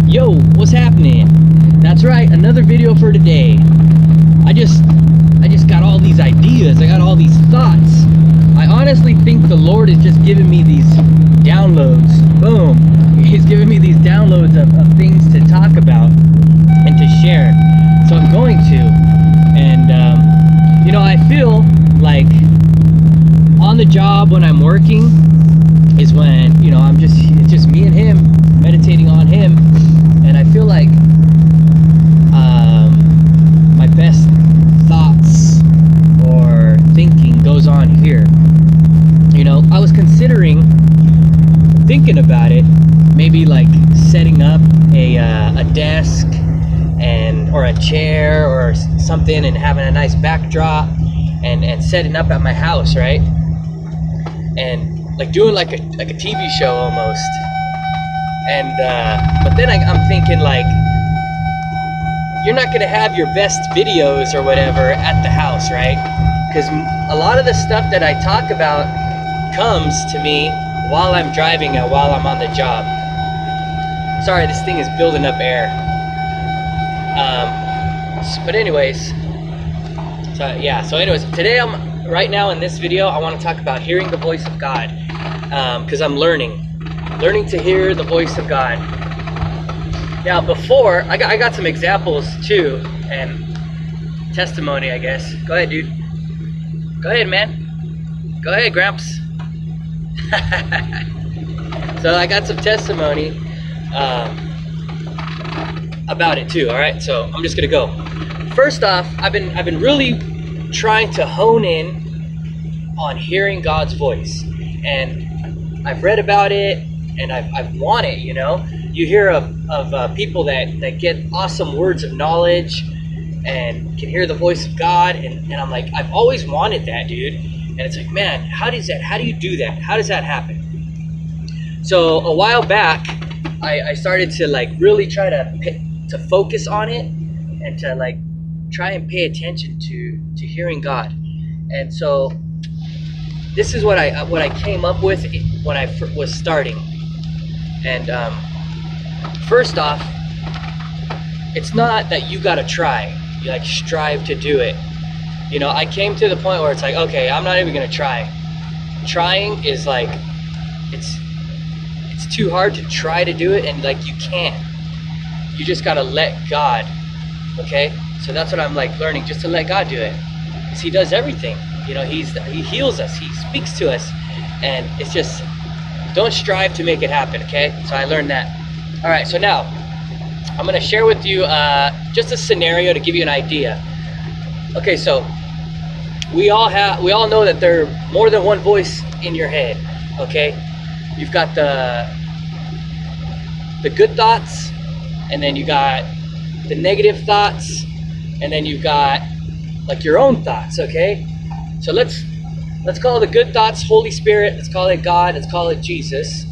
Yo, what's happening? That's right, another video for today. I just got all these ideas. I got all these thoughts. I honestly think the Lord is just giving me these downloads. Boom. He's giving me these downloads of things to talk about and to share. So I'm going to. And, you know, I feel like on the job when I'm working is when, you know, it's just me and him, meditating on him. And I feel like my best thoughts or thinking goes on here. You know, I was thinking about it, maybe like setting up a desk or a chair or something and having a nice backdrop and setting up at my house, right? And like doing like a TV show almost. And but then I'm thinking, like, you're not gonna have your best videos or whatever at the house, right? Because a lot of the stuff that I talk about comes to me while I'm driving and while I'm on the job. Sorry, this thing is building up air. But anyways, so today right now in this video, I want to talk about hearing the voice of God, because I'm learning to hear the voice of God. Now, before I got some examples too and testimony, I guess. Go ahead, dude. Go ahead, man. Go ahead, Gramps. So I got some testimony about it too. All right, so I'm just gonna go. First off, I've been really trying to hone in on hearing God's voice, and I've read about it, and I've want it. You know, you hear of people that get awesome words of knowledge and can hear the voice of God, and I'm like, I've always wanted that, dude. And it's like, man, how do you do that? How does that happen? So a while back, I started to like really try to focus on it and to like try and pay attention to hearing God. And so this is what I came up with when I was starting. And first off, it's not that you gotta try. You like strive to do it. You know, I came to the point where it's like, okay, I'm not even gonna try. Trying is like, it's too hard to try to do it, and like you can't. You just gotta let God. Okay? So that's what I'm like learning, just to let God do it. Because He does everything. You know, He heals us, He speaks to us, and it's just, don't strive to make it happen, okay? So I learned that. All right, so now I'm gonna share with you just a scenario to give you an idea. Okay, so we all know that there are more than one voice in your head, okay? You've got the good thoughts, and then you got the negative thoughts, and then you've got like your own thoughts, okay? So let's call the good thoughts Holy Spirit, let's call it God, let's call it Jesus.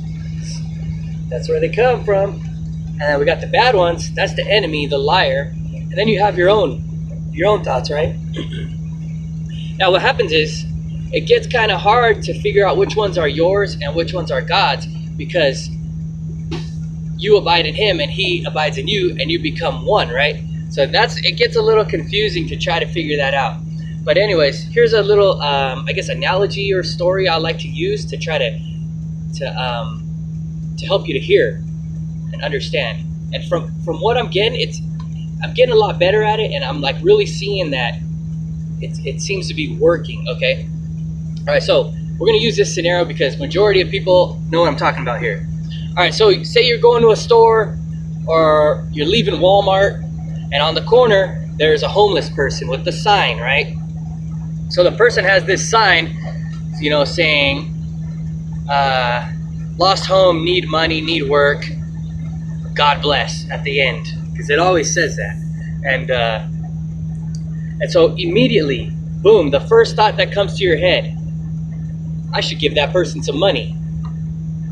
That's where they come from. And then we got the bad ones, that's the enemy, the liar. And then you have your own thoughts, right? Now what happens is, it gets kind of hard to figure out which ones are yours and which ones are God's, because you abide in Him and He abides in you, and you become one, right? So it gets a little confusing to try to figure that out. But anyways, here's a little, I guess, analogy or story I like to use to try to help you to hear and understand. And from what I'm getting, I'm getting a lot better at it, and I'm like really seeing that it seems to be working, okay? All right, so we're gonna use this scenario because majority of people know what I'm talking about here. All right, so say you're going to a store or you're leaving Walmart, and on the corner, there's a homeless person with the sign, right? So the person has this sign, you know, saying, lost home, need money, need work, God bless at the end, because it always says that. And so immediately, boom, the first thought that comes to your head, I should give that person some money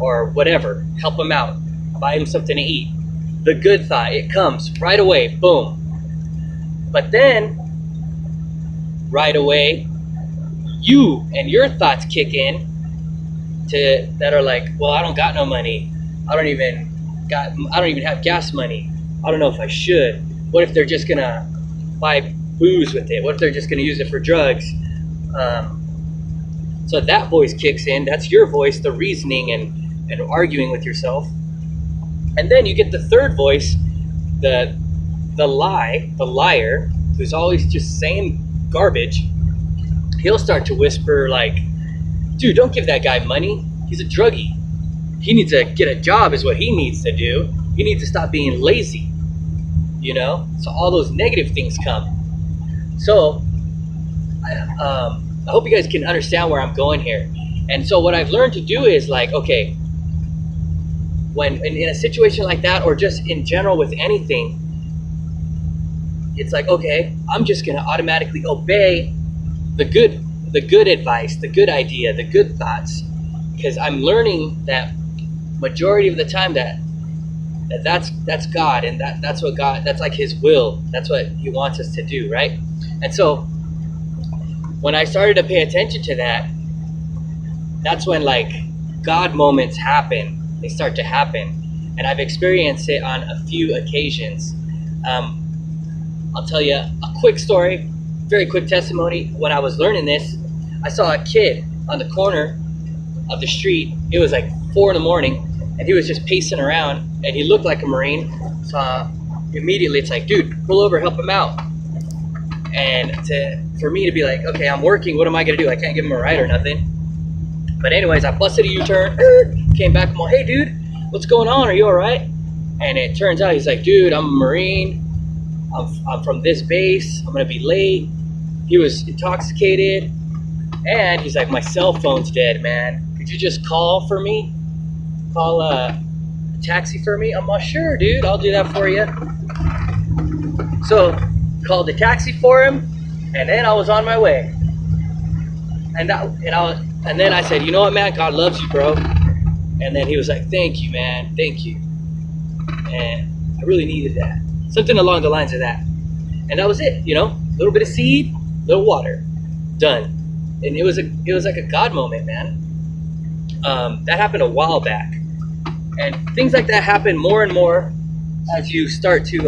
or whatever, help him out, buy him something to eat. The good thought, it comes right away, boom. But then, right away, you and your thoughts kick in that are like, well, I don't got no money. I don't even I don't even have gas money. I don't know if I should. What if they're just gonna buy booze with it? What if they're just gonna use it for drugs? So that voice kicks in. That's your voice, the reasoning and arguing with yourself. And then you get the third voice, the liar, who's always just saying garbage. He'll start to whisper like, dude, don't give that guy money. He's a druggie. He needs to get a job is what he needs to do. He needs to stop being lazy, you know? So all those negative things come. So I hope you guys can understand where I'm going here. And so what I've learned to do is like, okay, when in a situation like that, or just in general with anything, it's like, okay, I'm just gonna automatically obey the good advice, the good idea, the good thoughts, because I'm learning that majority of the time that's God, and that's what God, that's like His will, that's what He wants us to do, right? And so when I started to pay attention to that, that's when like God moments happen. They start to happen, and I've experienced it on a few occasions. I'll tell you a quick story, very quick testimony. When I was learning this, I saw a kid on the corner of the street. It was like 4 in the morning, and he was just pacing around, and he looked like a Marine. So immediately it's like, dude, pull over, help him out. And for me to be like, okay, I'm working, what am I gonna do? I can't give him a ride or nothing. But anyways, I busted a U-turn, came back, I'm like, hey dude, what's going on? Are you all right? And it turns out he's like, dude, I'm a Marine. I'm from this base. I'm gonna be late. He was intoxicated, and he's like, my cell phone's dead, man. Could you just call for me? Call a taxi for me? I'm like, sure, dude, I'll do that for you. So called the taxi for him, and then I was on my way. And then I said, you know what, man, God loves you, bro. And then he was like, thank you, man, thank you. And I really needed that. Something along the lines of that. And that was it, you know? A little bit of seed, a little water. Done. And it was like a God moment, man. That happened a while back. And things like that happen more and more as you start to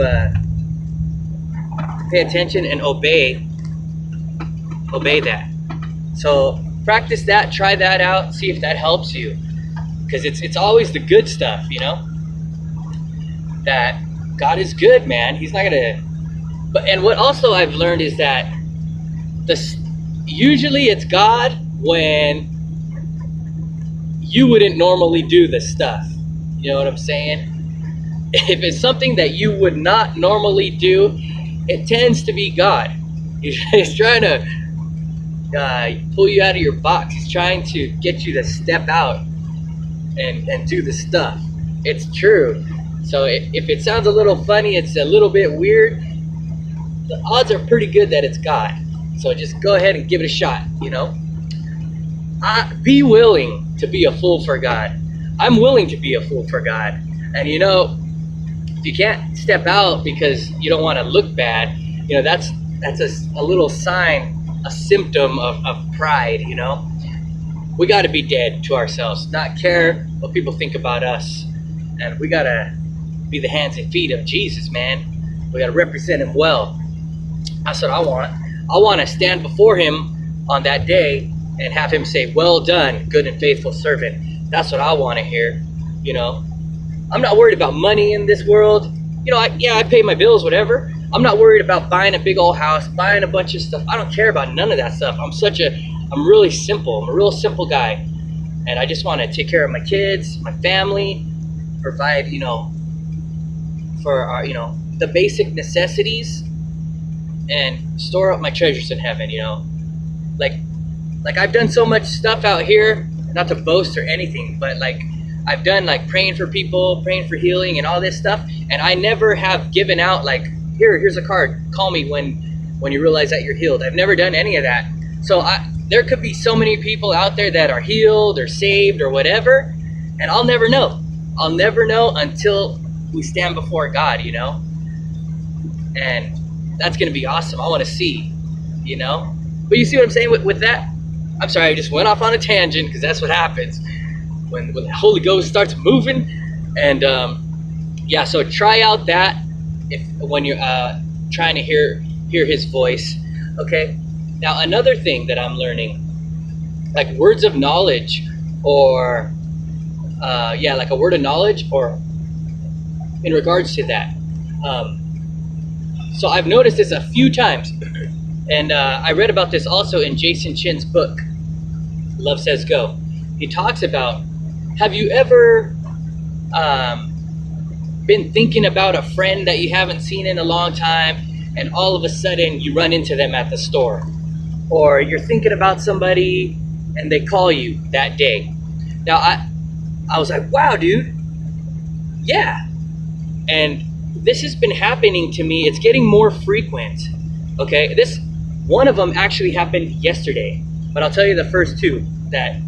pay attention and obey that. So practice that, try that out, see if that helps you. Because it's always the good stuff, you know? That God is good, man. He's not gonna. And what also I've learned is that usually it's God when you wouldn't normally do the stuff. You know what I'm saying? If it's something that you would not normally do, it tends to be God. He's trying to pull you out of your box. He's trying to get you to step out and do the stuff. It's true. So if it sounds a little funny, it's a little bit weird, the odds are pretty good that it's God. So just go ahead and give it a shot, you know? Be willing to be a fool for God. I'm willing to be a fool for God. And you know, you can't step out because you don't want to look bad. You know, that's a little sign, a symptom of pride, you know? We got to be dead to ourselves, not care what people think about us. And we got to be the hands and feet of Jesus, man. We got to represent Him well. That's what I want. I want to stand before Him on that day and have Him say, well done, good and faithful servant. That's what I want to hear, you know. I'm not worried about money in this world. You know, I pay my bills, whatever. I'm not worried about buying a big old house, buying a bunch of stuff. I don't care about none of that stuff. I'm really simple. I'm a real simple guy. And I just want to take care of my kids, my family, provide, you know, for our, you know, the basic necessities, and store up my treasures in heaven, you know. Like I've done so much stuff out here, not to boast or anything, but like I've done like praying for people, praying for healing and all this stuff, and I never have given out like, here's a card, call me when you realize that you're healed. I've never done any of that. So there could be so many people out there that are healed or saved or whatever, and I'll never know. I'll never know until we stand before God, you know? And that's going to be awesome. I want to see, you know? But you see what I'm saying with that? I'm sorry, I just went off on a tangent because that's what happens when the Holy Ghost starts moving. And yeah, so try out that if when you're trying to hear his voice. Okay. Now another thing that I'm learning, like words of knowledge, or like a word of knowledge, or in regards to that. So I've noticed this a few times, and I read about this also in Jason Chin's book, Love Says Go. He talks about, have you ever been thinking about a friend that you haven't seen in a long time, and all of a sudden you run into them at the store? Or you're thinking about somebody and they call you that day. Now I was like, wow, dude, yeah. And this has been happening to me. It's getting more frequent. Okay, this one of them actually happened yesterday, but I'll tell you the first two that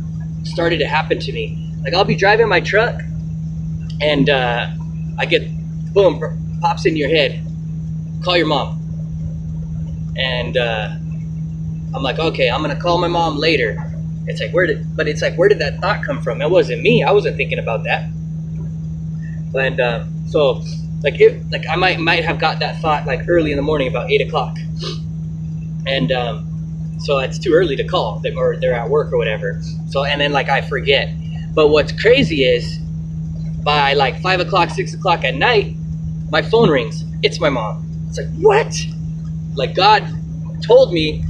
started to happen to me. Like, I'll be driving my truck and I get, boom, pops in your head, call your mom. And I'm like, okay, I'm gonna call my mom later. It's like, where did that thought come from? It wasn't me. I wasn't thinking about that. And so I might have got that thought like early in the morning, about 8 o'clock. And so it's too early to call them, or they're at work or whatever. So, and then like I forget. But what's crazy is by like 5 o'clock, 6 o'clock at night, my phone rings. It's my mom. It's like, what? Like, God told me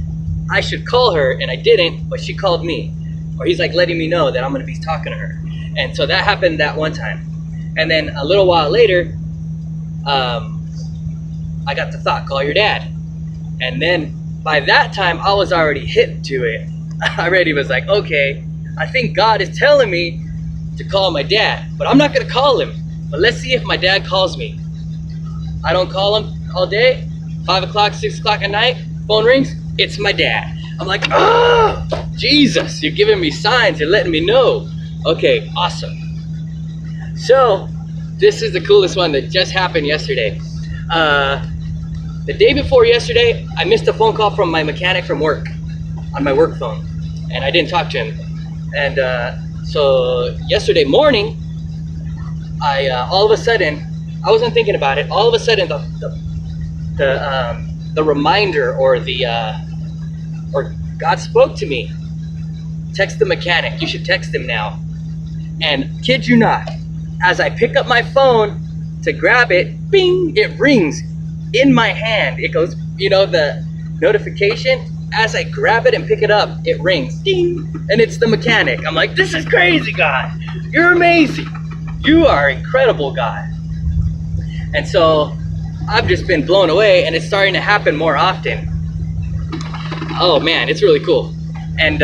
I should call her, and I didn't, but she called me. Or he's like letting me know that I'm gonna be talking to her. And so that happened that one time. And then a little while later, I got the thought, call your dad. And then by that time, I was already hip to it. I already was like, okay, I think God is telling me to call my dad, but I'm not gonna call him. But let's see if my dad calls me. I don't call him all day. 5 o'clock, 6 o'clock at night, phone rings, it's my dad. I'm like, oh, Jesus, you're giving me signs, you're letting me know. Okay, awesome. So this is the coolest one that just happened yesterday. The day before yesterday, I missed a phone call from my mechanic from work on my work phone, and I didn't talk to him. And so yesterday morning, I all of a sudden, I wasn't thinking about it. All of a sudden, the reminder, or or God spoke to me. Text the mechanic. You should text him now. And kid you not, as I pick up my phone to grab it, bing, it rings in my hand. It goes, the notification. As I grab it and pick it up, it rings, ding, and it's the mechanic. I'm like, this is crazy, God. You're amazing. You are incredible, God. And so I've just been blown away, and it's starting to happen more often. Oh man, it's really cool. And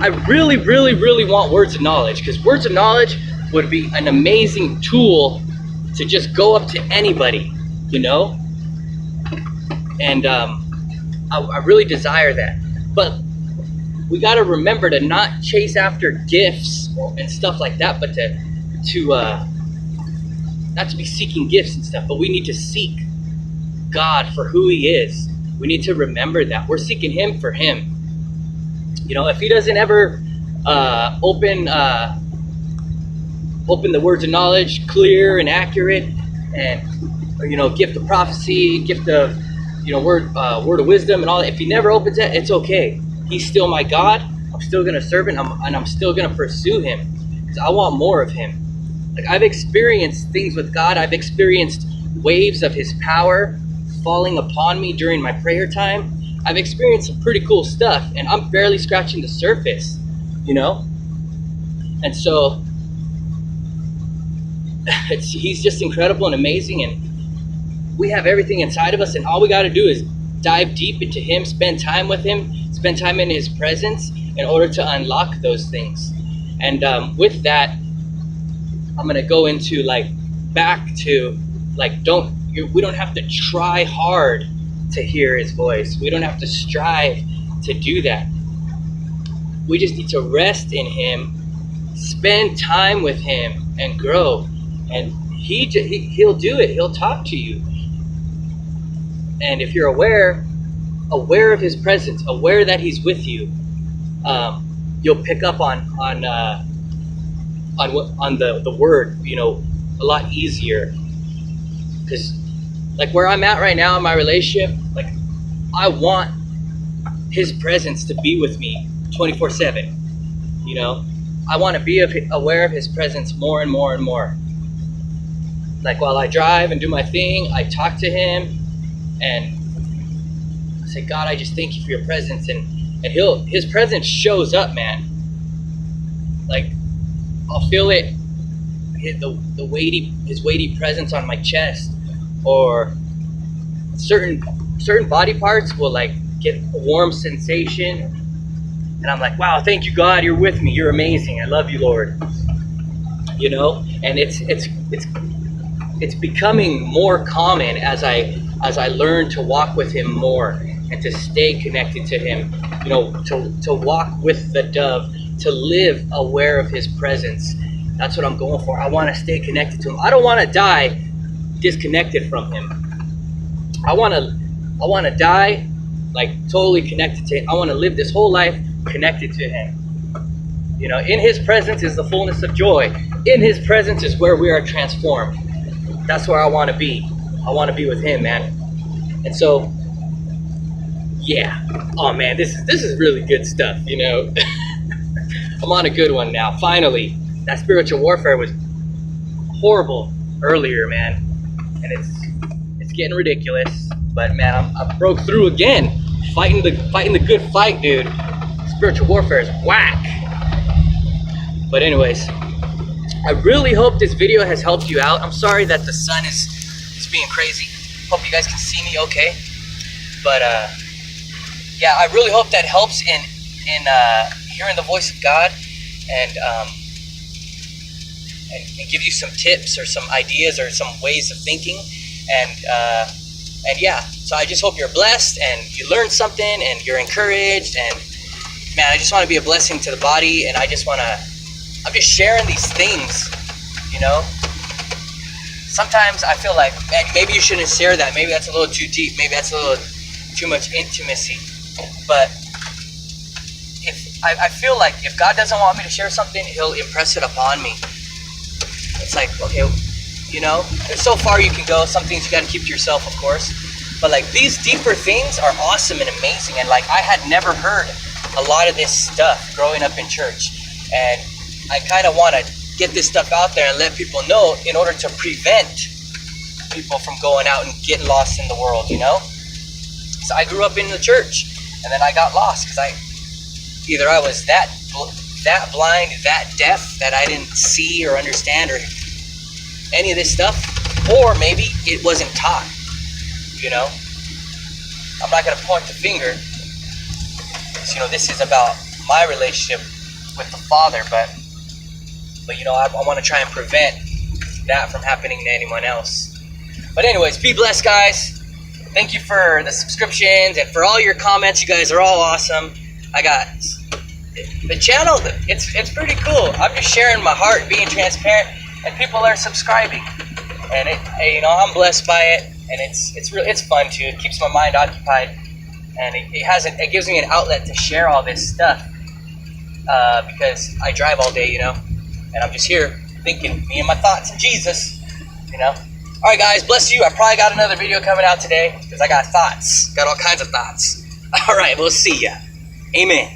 I really, really, really want words of knowledge, because words of knowledge would be an amazing tool to just go up to anybody, And I really desire that. But we got to remember to not chase after gifts and stuff like that, but to not to be seeking gifts and stuff, but we need to seek God for who He is. We need to remember that we're seeking Him for Him. If He doesn't ever open the words of knowledge clear and accurate, and gift of prophecy, gift of word of wisdom and all that, if He never opens it, it's okay. He's still my God. I'm still gonna serve Him, and I'm still gonna pursue Him, because I want more of Him. Like, I've experienced things with God. I've experienced waves of His power falling upon me during my prayer time. I've experienced some pretty cool stuff, and I'm barely scratching the surface, And so He's just incredible and amazing, and we have everything inside of us, and all we got to do is dive deep into Him, spend time with Him, spend time in His presence in order to unlock those things. And with that, I'm gonna go into we don't have to try hard to hear His voice. We don't have to strive to do that. We just need to rest in Him, spend time with Him, and grow. And He'll do it. He'll talk to you. And if you're aware of His presence, aware that He's with you, you'll pick up on the word, a lot easier. Because like where I'm at right now in my relationship, like I want his presence to be with me 24/7. You know, I want to be aware of his presence more and more and more. Like while I drive and do my thing, I talk to him and I say, God, I just thank you for your presence. And his presence shows up, man. Like I'll feel it, his weighty presence on my chest, or certain body parts will like get a warm sensation, and I'm like, wow, thank you, God, you're with me, you're amazing, I love you, Lord. You know, and it's becoming more common as I learn to walk with him more and to stay connected to him. You know, to walk with the dove, to live aware of his presence. That's what I'm going for. I want to stay connected to him. I don't want to die disconnected from him. I want to die like totally connected to him. I want to live this whole life connected to him. You know, in his presence is the fullness of joy. In his presence is where we are transformed. That's where I want to be. I want to be with him, man. And so, yeah. Oh man, this is really good stuff, you know. I'm on a good one now. Finally, that spiritual warfare was horrible earlier, man, and it's getting ridiculous. But man, I broke through again, fighting the good fight, dude. Spiritual warfare is whack. But anyways, I really hope this video has helped you out. I'm sorry that the sun is being crazy. Hope you guys can see me okay. But yeah, I really hope that helps in hearing the voice of God and give you some tips or some ideas or some ways of thinking. And yeah, so I just hope you're blessed and you learned something and you're encouraged. And man, I just want to be a blessing to the body, and I'm just sharing these things, you know. Sometimes I feel like, man, maybe you shouldn't share that. Maybe that's a little too deep. Maybe that's a little too much intimacy. But I feel like if God doesn't want me to share something, he'll impress it upon me. It's like, okay, you know, there's so far you can go. Some things you got to keep to yourself, of course. But like these deeper things are awesome and amazing. And like I had never heard a lot of this stuff growing up in church. And I kind of want to get this stuff out there and let people know in order to prevent people from going out and getting lost in the world, you know? So I grew up in the church, and then I got lost because either I was that blind, that deaf, that I didn't see or understand or any of this stuff, or maybe it wasn't taught, you know? I'm not going to point the finger, because, you know, this is about my relationship with the Father, but you know, I want to try and prevent that from happening to anyone else. But anyways, be blessed, guys. Thank you for the subscriptions and for all your comments. You guys are all awesome. I got the channel. It's pretty cool. I'm just sharing my heart, being transparent, and people are subscribing. And you know, I'm blessed by it, and it's fun too. It keeps my mind occupied, and it gives me an outlet to share all this stuff because I drive all day, you know. And I'm just here thinking, me and my thoughts and Jesus, you know. All right, guys, bless you. I probably got another video coming out today because I got thoughts. Got all kinds of thoughts. All right, we'll see ya. Amen.